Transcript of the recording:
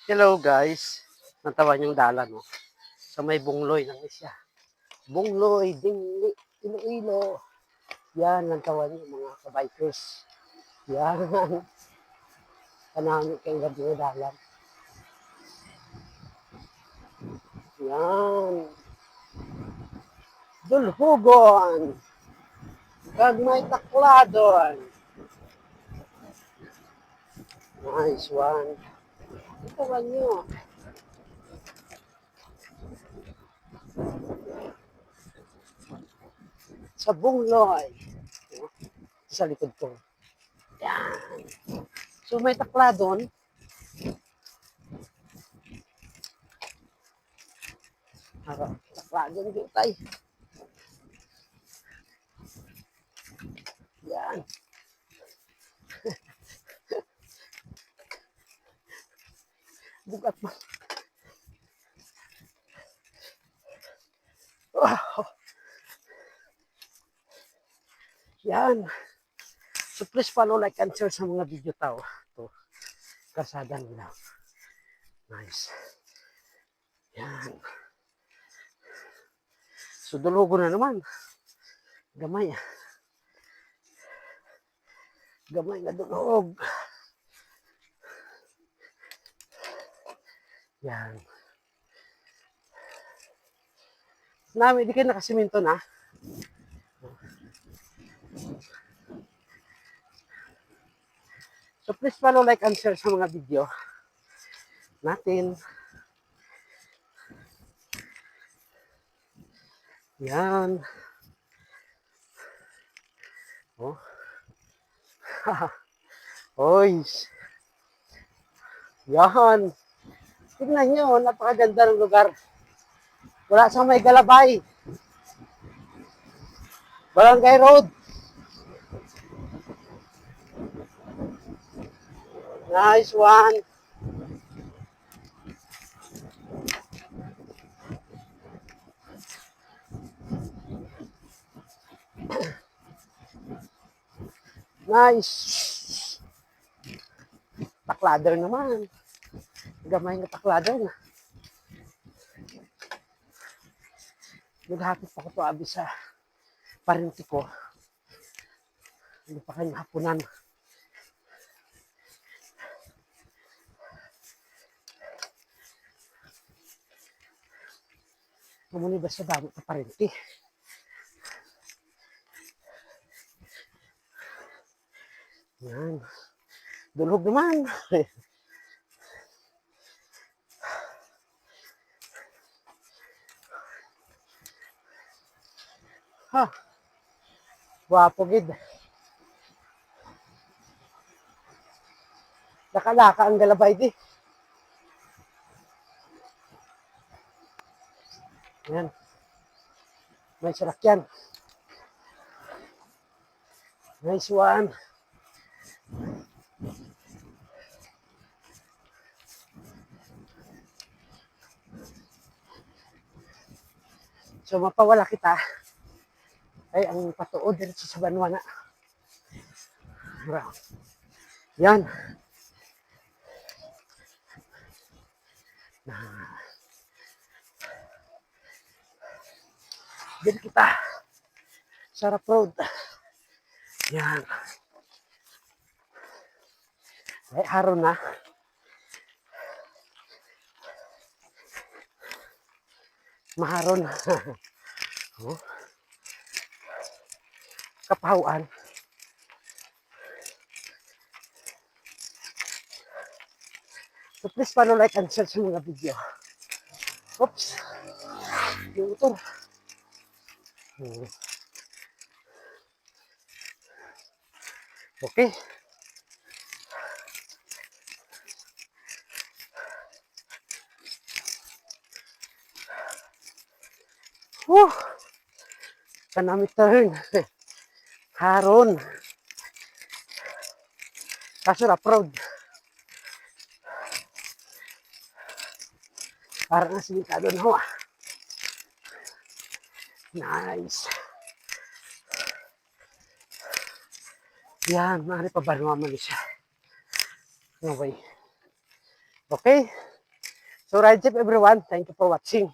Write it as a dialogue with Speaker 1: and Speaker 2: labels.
Speaker 1: Hello guys, natawan yung dalan mo. Sa may Bungloy lang siya. Bungloy, Dingli, Iloilo. Yan, natawan yung mga kabikers. Yan, kanami kayong gabi ng dalan. Yan, dulhugon. Kag may takladon. Nice one. Natawan nyo. Sa Bungloy. Sa likod ko. Yan. So may takladon. Takladon dito tayo. Yan. Bukat mo. Oh, yan. So please follow, like, and share sa mga video tao. Ito, kasada nila. Nice. Yan. So dulugo na naman. Gamay. Gamay na dulog. Yan. Nami, di kayo nakasiminto na. So please follow, like, and share sa mga video natin. Yan. Oh. Oy. Yan. Tignan nyo, napakaganda ng lugar. Wala sa may Galabay. Barangay Road. Nice one. Nice. Taklader naman. Gamay na taklader na. Naghapit pa ko to abi sa parinti ko. Hindi pa kayo hapunan. Mamuni ba sa damo sa parinti? Yan. Dulog naman. Ha. Wapo gid. Nakalaka ang Galabay di. Yan. May sarakyan. Nice one. So mapawala kita ay ang patuod dito sa Banwana. Yan. Diyan kita. Sarap road. Yan. Ay, araw na. Maharon. Oh. Kapahuan. So please follow, like, and share sa mga video. Oops. Yung ito. Okay. Woo! Kanami turn. Haron. Kaso na proud. Parang nasimikado na ho. Nice. Yan, maaari pa ba naman siya. No way. Okay. So ride safe everyone. Thank you for watching.